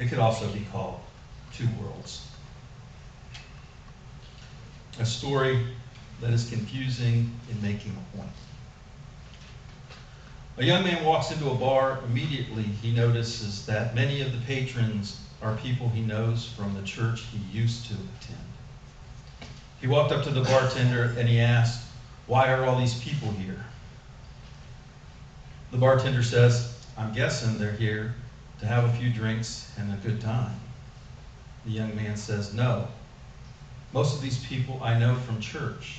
It could also be called Two Worlds. A story that is confusing in making a point. A young man walks into a bar. Immediately, he notices that many of the patrons are people he knows from the church he used to attend. He walked up to the bartender and he asked, "Why are all these people here?" The bartender says, "I'm guessing they're here to have a few drinks and a good time." The young man says, "No. Most of these people I know from church."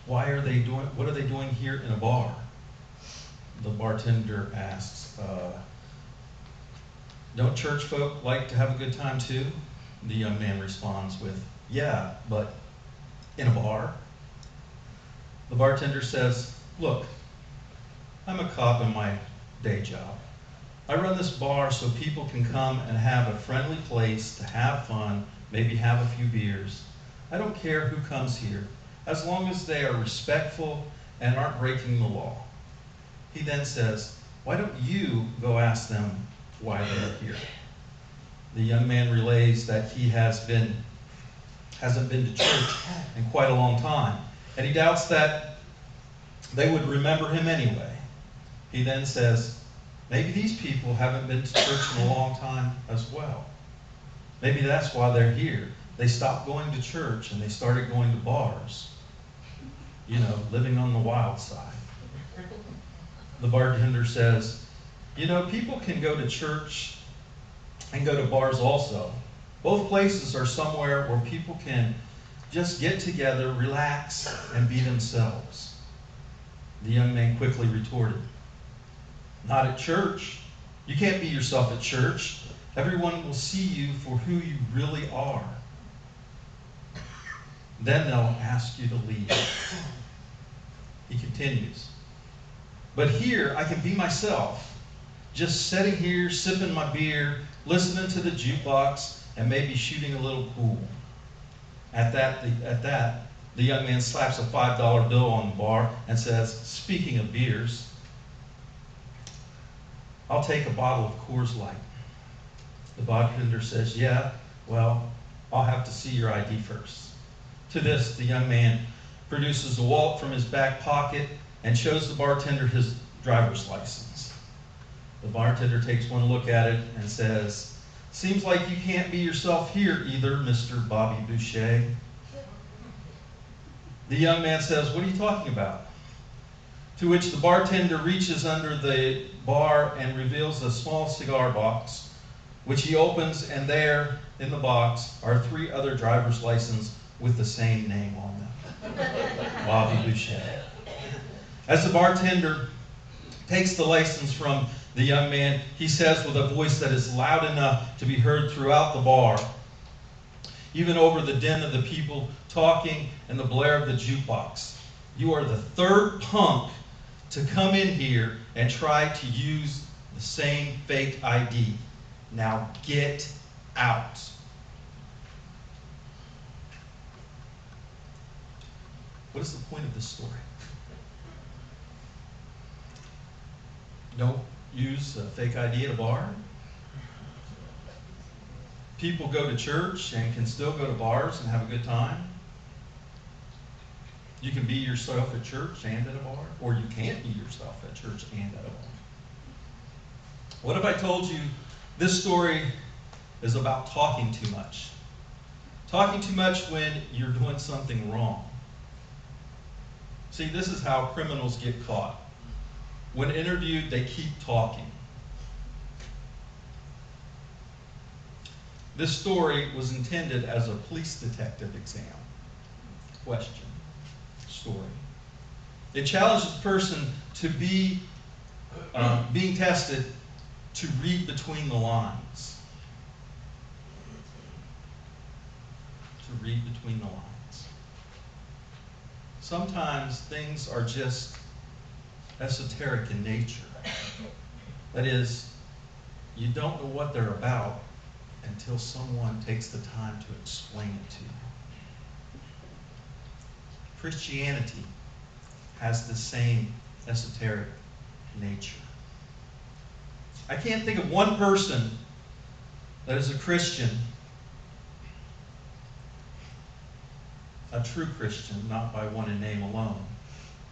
What are they doing here in a bar? The bartender asks, "Don't church folk like to have a good time too?" The young man responds with, "Yeah, but in a bar?" The bartender says, "Look, I'm a cop in my day job. I run this bar so people can come and have a friendly place to have fun, maybe have a few beers. I don't care who comes here, as long as they are respectful and aren't breaking the law." He then says, "Why don't you go ask them why they're here?" The young man relays that he hasn't been to church in quite a long time, and he doubts that they would remember him anyway. He then says, "Maybe these people haven't been to church in a long time as well. Maybe that's why they're here. They stopped going to church and they started going to bars. You know, living on the wild side." The bartender says, "People can go to church and go to bars also. Both places are somewhere where people can just get together, relax, and be themselves." The young man quickly retorted, "Not at church. You can't be yourself at church. Everyone will see you for who you really are. Then they'll ask you to leave." He continues, "But here I can be myself, just sitting here, sipping my beer, listening to the jukebox, and maybe shooting a little pool." At that, the young man slaps a $5 bill on the bar and says, "Speaking of beers, I'll take a bottle of Coors Light." The bartender says, "Yeah, well, I'll have to see your ID first." To this, the young man produces a wallet from his back pocket and shows the bartender his driver's license. The bartender takes one look at it and says, "Seems like you can't be yourself here either, Mr. Bobby Boucher." The young man says, "What are you talking about?" To which the bartender reaches under the bar and reveals a small cigar box, which he opens, and there in the box are 3 other driver's licenses with the same name on them. Bobby Boucher. As the bartender takes the license from the young man, he says with a voice that is loud enough to be heard throughout the bar, even over the din of the people talking and the blare of the jukebox, "You are the 3rd punk to come in here and try to use the same fake ID. Now get out." What is the point of this story? Don't use a fake ID at a bar. People go to church and can still go to bars and have a good time. You can be yourself at church and at a bar, or you can't be yourself at church and at a bar. What if I told you this story is about talking too much? Talking too much when you're doing something wrong. See, this is how criminals get caught. When interviewed, they keep talking. This story was intended as a police detective exam. Question. Story. It challenges the person to be being tested to read between the lines. To read between the lines. Sometimes things are just esoteric in nature. That is, you don't know what they're about until someone takes the time to explain it to you. Christianity has the same esoteric nature. I can't think of one person that is a Christian, a true Christian, not by one in name alone,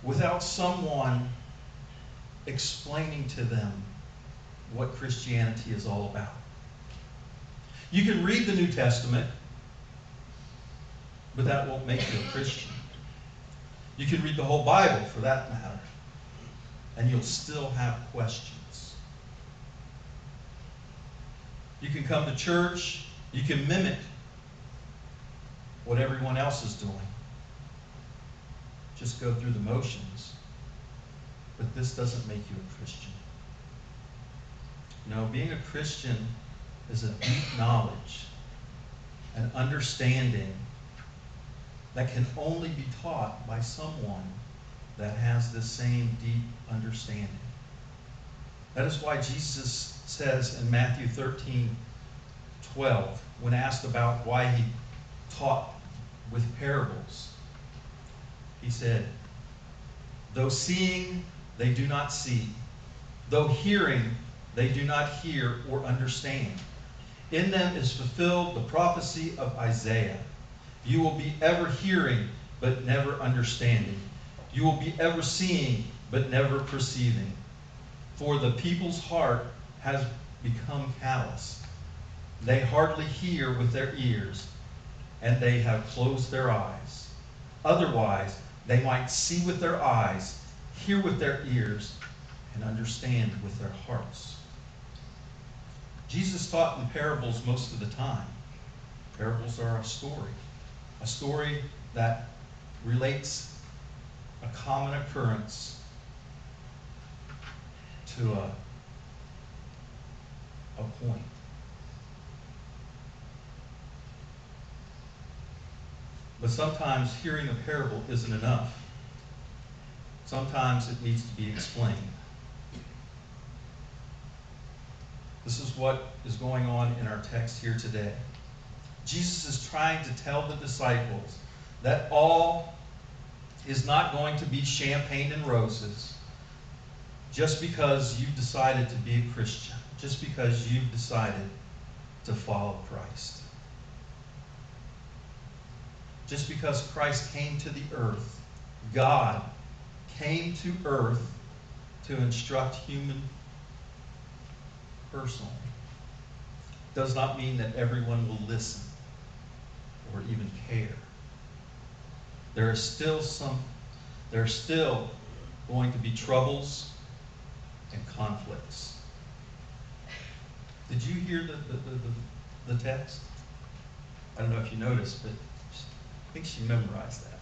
without someone explaining to them what Christianity is all about. You can read the New Testament, but that won't make you a Christian. You can read the whole Bible, for that matter, and you'll still have questions. You can come to church, you can mimic what everyone else is doing. Just go through the motions. But this doesn't make you a Christian. No, being a Christian is a deep knowledge, an understanding that can only be taught by someone that has this same deep understanding. That is why Jesus says in Matthew 13:12, when asked about why he taught with parables, he said, though seeing, they do not see. Though hearing, they do not hear or understand. In them is fulfilled the prophecy of Isaiah. You will be ever hearing, but never understanding. You will be ever seeing, but never perceiving. For the people's heart has become callous. They hardly hear with their ears, and they have closed their eyes. Otherwise, they might see with their eyes, hear with their ears, and understand with their hearts. Jesus taught in parables most of the time. Parables are a story that relates a common occurrence to a point. But sometimes hearing a parable isn't enough. Sometimes it needs to be explained. This is what is going on in our text here today. Jesus is trying to tell the disciples that all is not going to be champagne and roses just because you've decided to be a Christian, just because you've decided to follow Christ. Just because Christ came to the earth, God came to earth to instruct human personally, does not mean that everyone will listen or even care. There are still going to be troubles and conflicts. Did you hear the text? I don't know if you noticed, but I think she memorized that.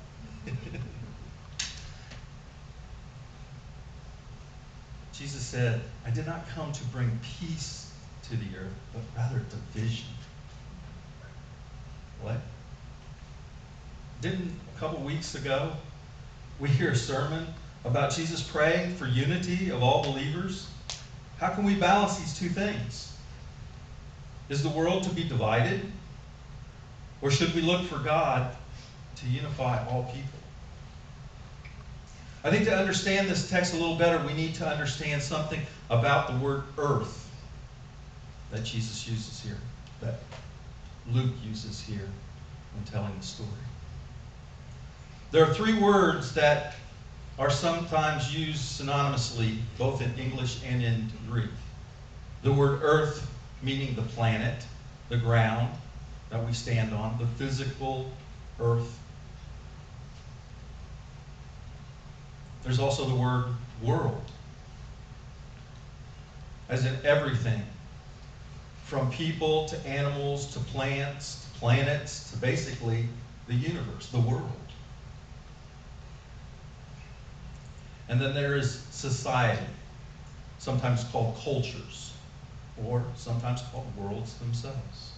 Jesus said, I did not come to bring peace to the earth, but rather division. What? Didn't a couple weeks ago we hear a sermon about Jesus praying for unity of all believers? How can we balance these two things? Is the world to be divided? Or should we look for God to unify all people? I think to understand this text a little better, we need to understand something about the word earth that Jesus uses here, that Luke uses here when telling the story. There are three words that are sometimes used synonymously, both in English and in Greek. The word earth, meaning the planet, the ground that we stand on, the physical earth. There's also the word world, as in everything, from people to animals to plants to planets to basically the universe, the world. And then there is society, sometimes called cultures, or sometimes called worlds themselves,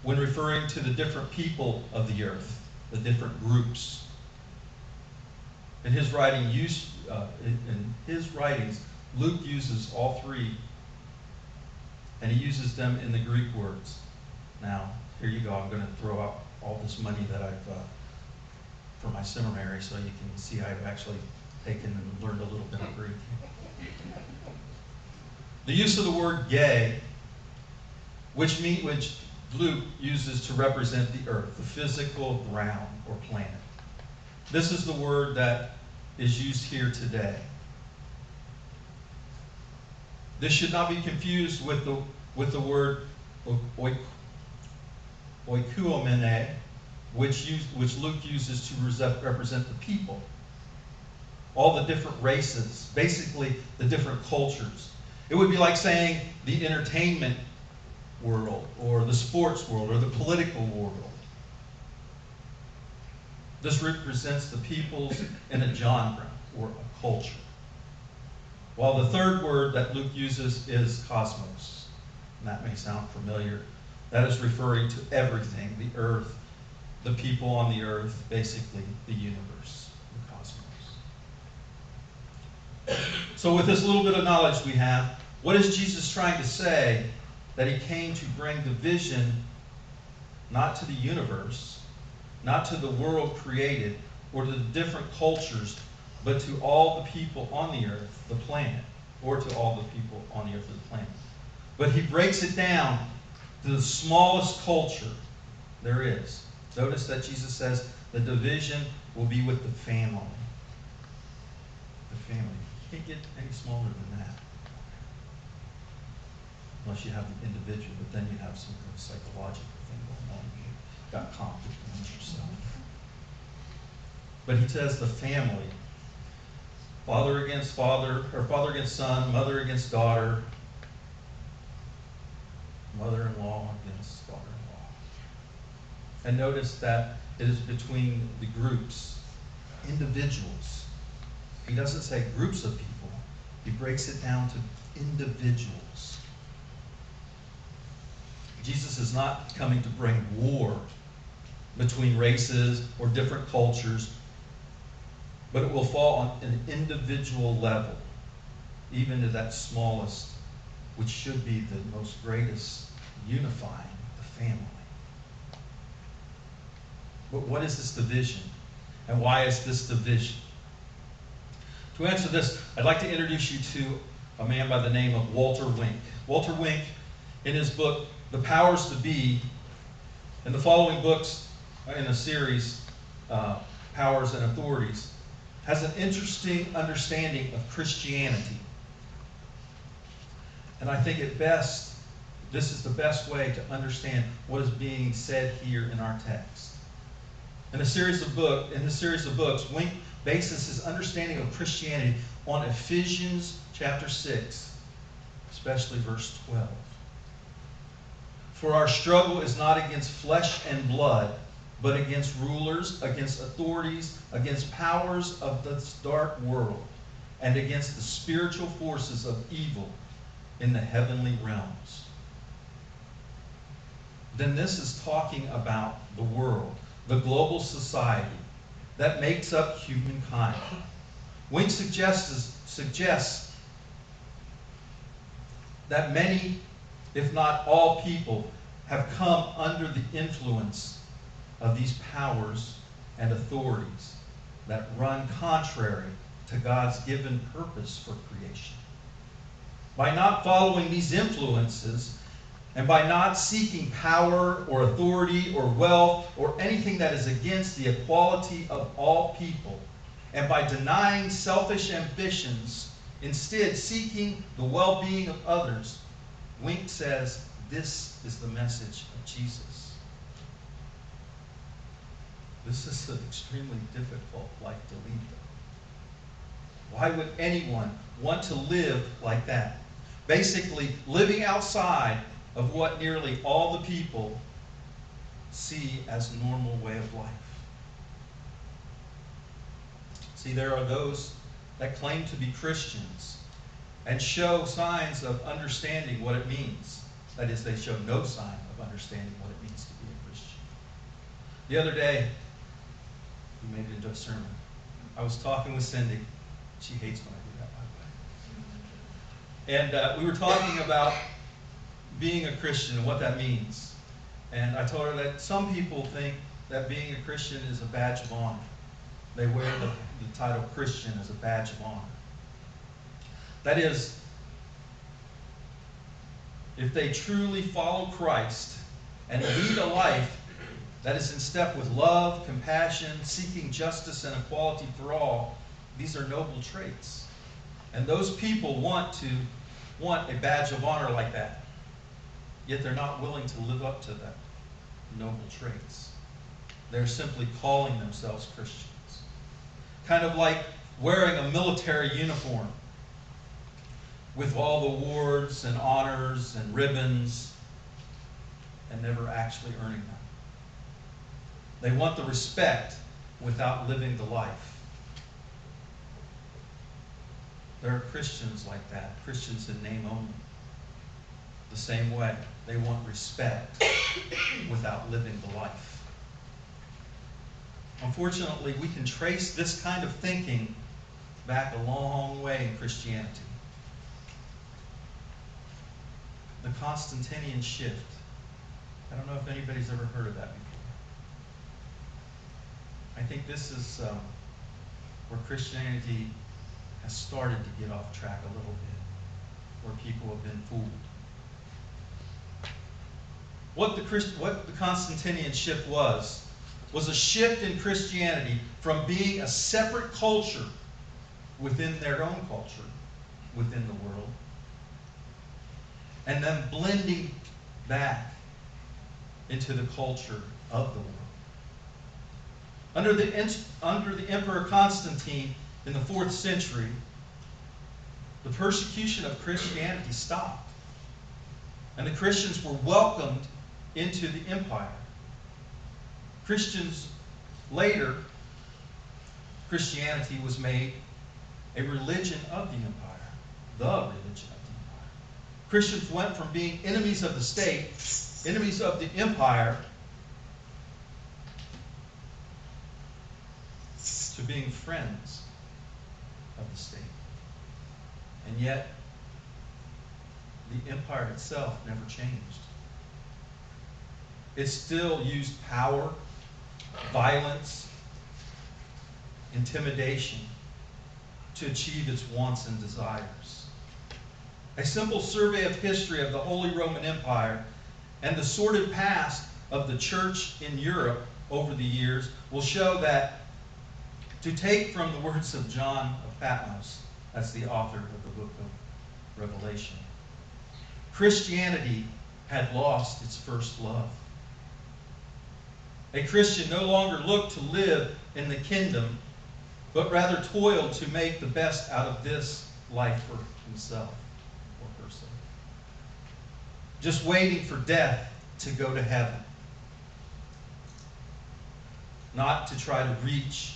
when referring to the different people of the earth, the different groups. In his writings, Luke uses all three, and he uses them in the Greek words. Now, here you go. I'm going to throw out all this money that I've for my seminary, so you can see I've actually taken and learned a little bit of Greek. The use of the word gay, which Luke uses to represent the earth, the physical ground or planet. This is the word that is used here today. This should not be confused with the word oikoumene, which Luke uses to represent the people. All the different races, basically the different cultures. It would be like saying the entertainment world, or the sports world, or the political world. This represents the peoples in a genre or a culture. While the third word that Luke uses is cosmos. And that may sound familiar. That is referring to everything, the earth, the people on the earth, basically the universe, the cosmos. So with this little bit of knowledge we have, what is Jesus trying to say? That he came to bring division not to the universe, not to the world created, or to the different cultures, but to all the people on the earth, the planet, or to all the people on the earth of the planet. But he breaks it down to the smallest culture there is. Notice that Jesus says the division will be with the family. The family. You can't get any smaller than that. Unless you have the individual, but then you have some kind of psychological thing going on. You've got conflict amongst yourself. But he says the family. Father against father, or father against son, mother against daughter, mother-in-law against daughter-in-law. And notice that it is between the groups, individuals. He doesn't say groups of people. He breaks it down to individuals. Jesus is not coming to bring war between races or different cultures, but it will fall on an individual level, even to that smallest, which should be the most greatest, unifying, the family. But what is this division? And why is this division? To answer this, I'd like to introduce you to a man by the name of Walter Wink. Walter Wink, in his book, The Powers to Be, and the following books in the series, Powers and Authorities, has an interesting understanding of Christianity. And I think this is the best way to understand what is being said here in our text. In this series of books, Wink bases his understanding of Christianity on Ephesians chapter 6, especially verse 12. For our struggle is not against flesh and blood, but against rulers, against authorities, against powers of this dark world, and against the spiritual forces of evil in the heavenly realms. Then this is talking about the world, the global society that makes up humankind. Wink suggests that many, if not all people, have come under the influence of these powers and authorities that run contrary to God's given purpose for creation. By not following these influences, and by not seeking power or authority or wealth or anything that is against the equality of all people, and by denying selfish ambitions, instead seeking the well-being of others, Wink says this is the message of Jesus. This is an extremely difficult life to lead, though. Why would anyone want to live like that? Basically, living outside of what nearly all the people see as a normal way of life. See, there are those that claim to be Christians and show signs of understanding what it means. That is, they show no sign of understanding what it means to be a Christian. The other day, we made it into a sermon. I was talking with Cindy. She hates when I do that, by the way. And we were talking about being a Christian and what that means. And I told her that some people think that being a Christian is a badge of honor. They wear the title Christian as a badge of honor. That is, if they truly follow Christ and lead a life that is in step with love, compassion, seeking justice and equality for all, these are noble traits. And those people want a badge of honor like that. Yet they're not willing to live up to that noble traits. They're simply calling themselves Christians. Kind of like wearing a military uniform with all the awards and honors and ribbons and never actually earning them. They want the respect without living the life. There are Christians like that, Christians in name only. The same way, they want respect without living the life. Unfortunately, we can trace this kind of thinking back a long way in Christianity. The Constantinian shift. I don't know if anybody's ever heard of that before. I think this is where Christianity has started to get off track a little bit, where people have been fooled. What the Constantinian shift was a shift in Christianity from being a separate culture within their own culture, within the world, and then blending back into the culture of the world. Under the Emperor Constantine in the 4th century, the persecution of Christianity stopped, and the Christians were welcomed into the empire. Later, Christianity was made a religion of the empire, the religion of the empire. Christians went from being enemies of the state, enemies of the empire, to being friends of the state. And yet, the empire itself never changed. It still used power, violence, intimidation to achieve its wants and desires. A simple survey of history of the Holy Roman Empire and the sordid past of the church in Europe over the years will show that, to take from the words of John of Patmos, that's the author of the book of Revelation, Christianity had lost its first love. A Christian no longer looked to live in the kingdom, but rather toiled to make the best out of this life for himself or herself. Just waiting for death to go to heaven. Not to try to reach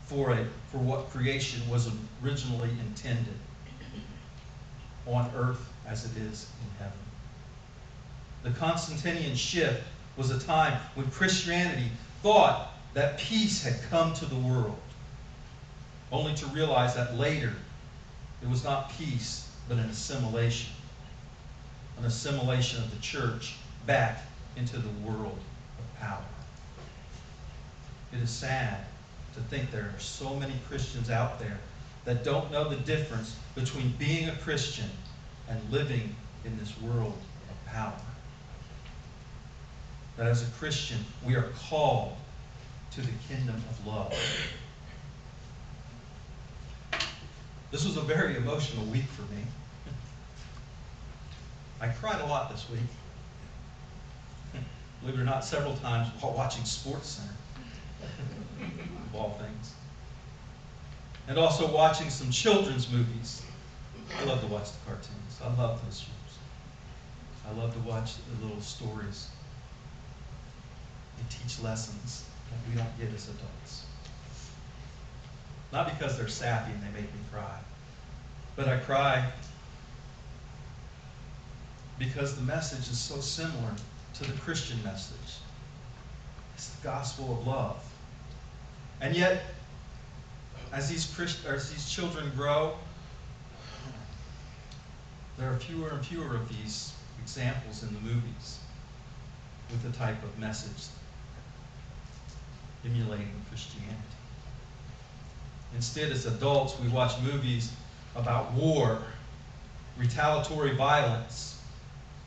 for what creation was originally intended on earth as it is in heaven. The Constantinian shift was a time when Christianity thought that peace had come to the world, only to realize that later it was not peace, but an assimilation of the church back into the world of power. It is sad to think there are so many Christians out there that don't know the difference between being a Christian and living in this world of power. That as a Christian, we are called to the kingdom of love. This was a very emotional week for me. I cried a lot this week. Believe it or not, several times while watching SportsCenter, of all things. And also watching some children's movies. I love to watch the cartoons. I love those shows. I love to watch the little stories. They teach lessons that we don't get as adults. Not because they're sappy and they make me cry, but I cry because the message is so similar to the Christian message. It's the gospel of love. And yet, as these children grow, there are fewer and fewer of these examples in the movies with the type of message emulating Christianity. Instead, as adults, we watch movies about war, retaliatory violence,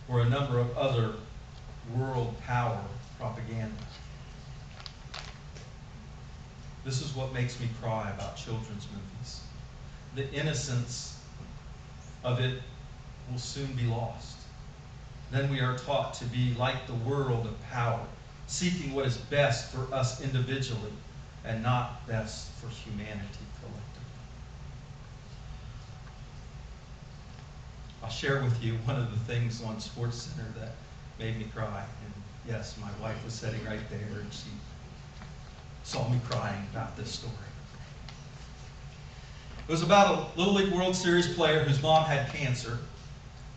or a number of other world power propaganda. This is what makes me cry about children's movies. The innocence of it will soon be lost. Then we are taught to be like the world of power, seeking what is best for us individually and not best for humanity collectively. I'll share with you one of the things on SportsCenter that made me cry. And yes, my wife was sitting right there and she saw me crying about this story. It was about a Little League World Series player whose mom had cancer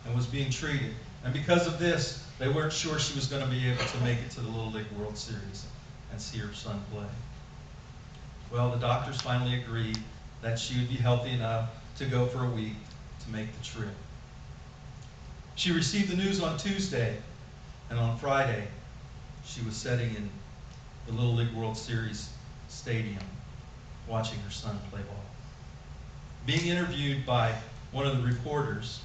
and was being treated. And because of this, they weren't sure she was going to be able to make it to the Little League World Series and see her son play. Well, the doctors finally agreed that she would be healthy enough to go for a week to make the trip. She received the news on Tuesday, and on Friday, she was sitting in the Little League World Series stadium watching her son play ball. Being interviewed by one of the reporters,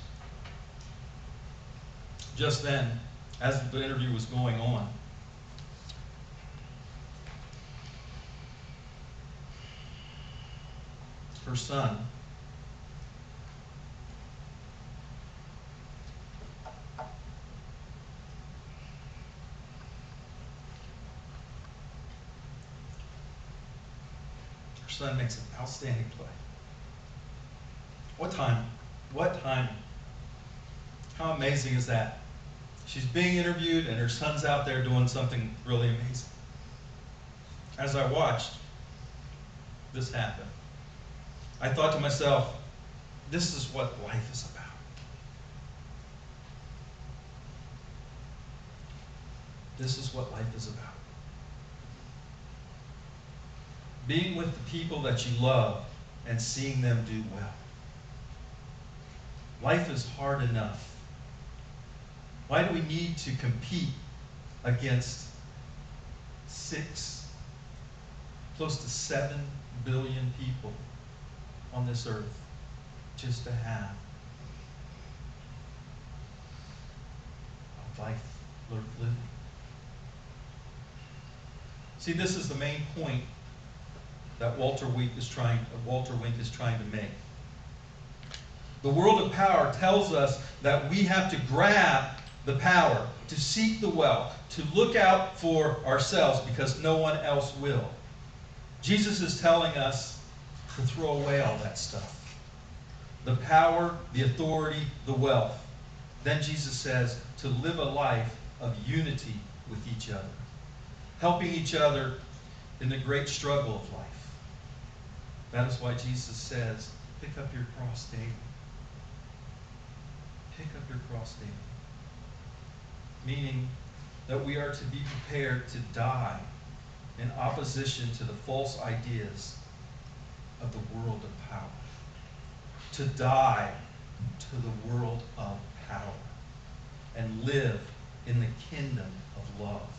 just then, as the interview was going on, her son makes an outstanding play. What time? What time? How amazing is that? She's being interviewed and her son's out there doing something really amazing. As I watched this happen, I thought to myself, this is what life is about. This is what life is about. Being with the people that you love and seeing them do well. Life is hard enough. Why do we need to compete against close to 7 billion people on this earth just to have a life worth living? See, this is the main point that Walter Wink is trying to make. The world of power tells us that we have to grab the power, to seek the wealth, to look out for ourselves because no one else will. Jesus is telling us to throw away all that stuff. The power, the authority, the wealth. Then Jesus says to live a life of unity with each other, helping each other in the great struggle of life. That is why Jesus says, pick up your cross daily. Pick up your cross daily. Meaning that we are to be prepared to die in opposition to the false ideas of the world of power. To die to the world of power and live in the kingdom of love.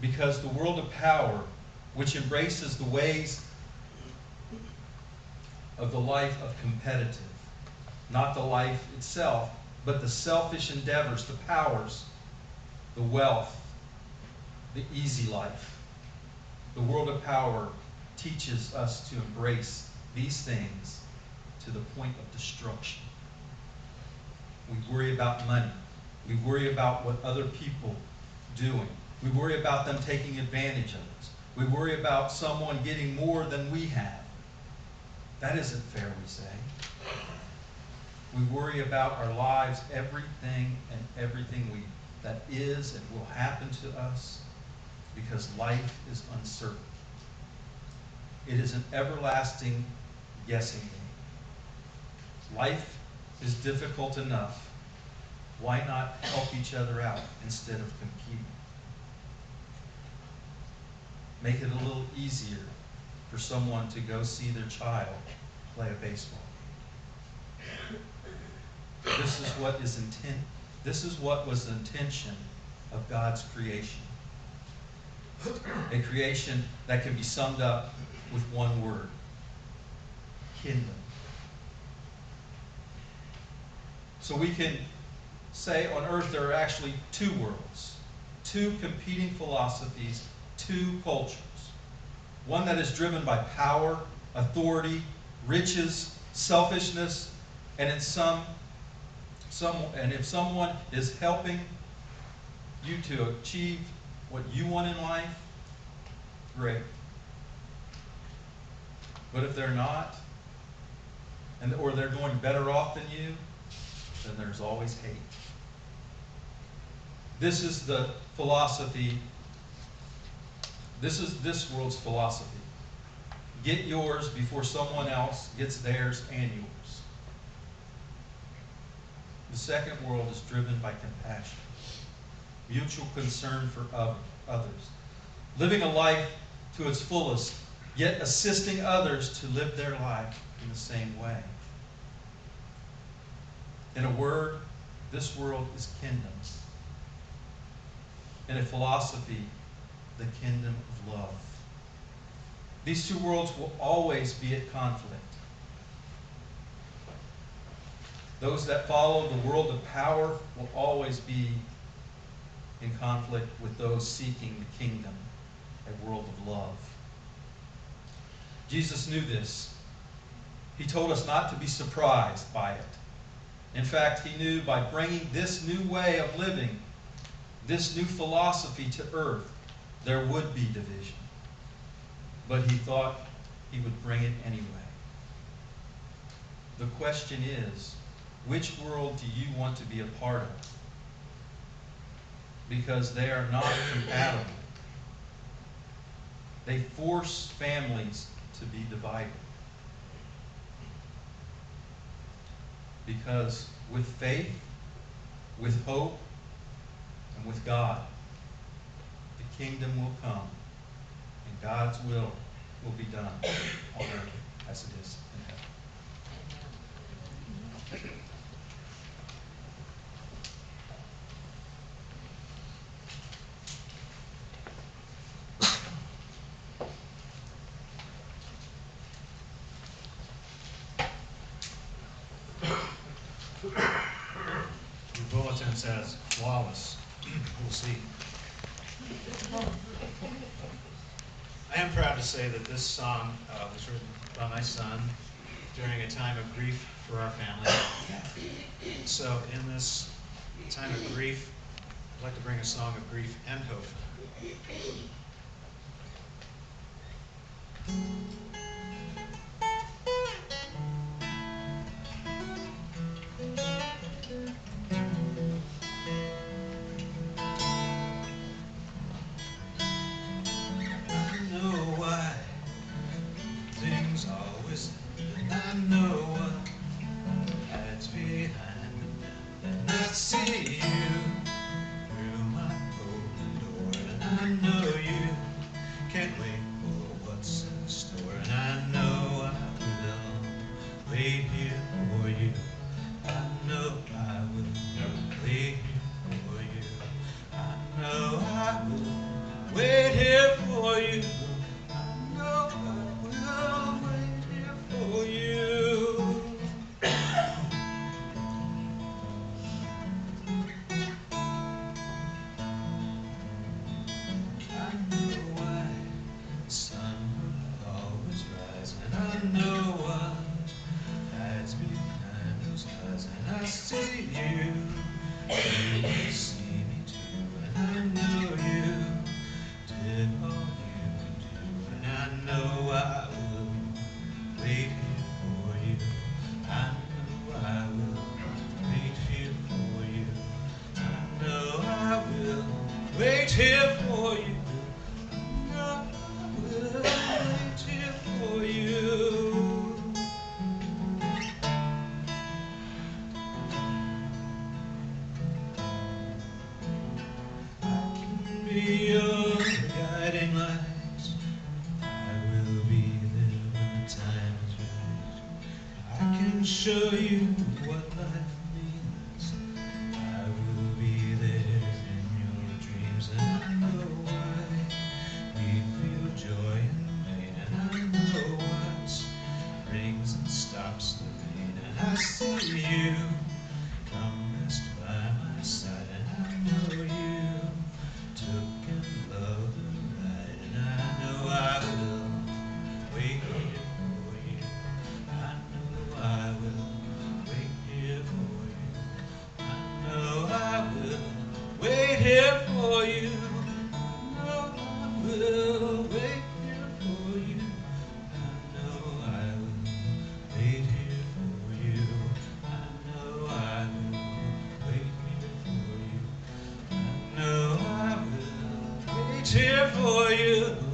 Because the world of power, which embraces the ways of the life of competitive, not the life itself, but the selfish endeavors, the powers, the wealth, the easy life. The world of power teaches us to embrace these things to the point of destruction. We worry about money. We worry about what other people are doing. We worry about them taking advantage of us. We worry about someone getting more than we have. That isn't fair, we say. We worry about our lives, everything that is and will happen to us, because life is uncertain. It is an everlasting guessing game. Life is difficult enough. Why not help each other out instead of competing? Make it a little easier for someone to go see their child play a baseball game. This is what was the intention of God's creation. A creation that can be summed up with one word: kingdom. So we can say on earth there are actually two worlds, two competing philosophies, two cultures. One that is driven by power, authority, riches, selfishness, and if someone is helping you to achieve what you want in life, great. But if they're not, or they're doing better off than you, then there's always hate. This is the philosophy. This is this world's philosophy. Get yours before someone else gets theirs and yours. The second world is driven by compassion, mutual concern for others, living a life to its fullest, yet assisting others to live their life in the same way. In a word, this world is kingdoms. In a philosophy, the kingdom of love. These two worlds will always be at conflict. Those that follow the world of power will always be in conflict with those seeking the kingdom, a world of love. Jesus knew this. He told us not to be surprised by it. In fact, he knew by bringing this new way of living, this new philosophy to earth, there would be division. But he thought he would bring it anyway. The question is, which world do you want to be a part of? Because they are not compatible. They force families to be divided. Because with faith, with hope, and with God, the kingdom will come, and God's will be done on earth as it is in heaven. Your bulletin says flawless. We'll see. I am proud to say that this song was written by my son during a time of grief for our family. So in this time of grief, I'd like to bring a song of grief and hope. I know what hides behind, and I see you through my open door, and I know you can't wait for what's in store, and I know I will wait here for you. I know I will wait here for you. I know I will wait here for you. I know I will wait here for you. I know why the sun will always rise, and I know what hides behind those eyes, and I see you, you see me too, and I know you did all you could do, and I know I will wait here for you. I know I will wait here for you. I know I will wait here for you. I know I will wait here for you. I can be your guiding light. I will be there when the time is right. I can show you what life means. I will be there in your dreams, and I know why we feel joy and pain, and I know what brings and stops the rain, and I see you come rest by my here for you. I know I will wait here for you. I know I will wait here for you. I know I will wait here for you. I know I will wait here for you.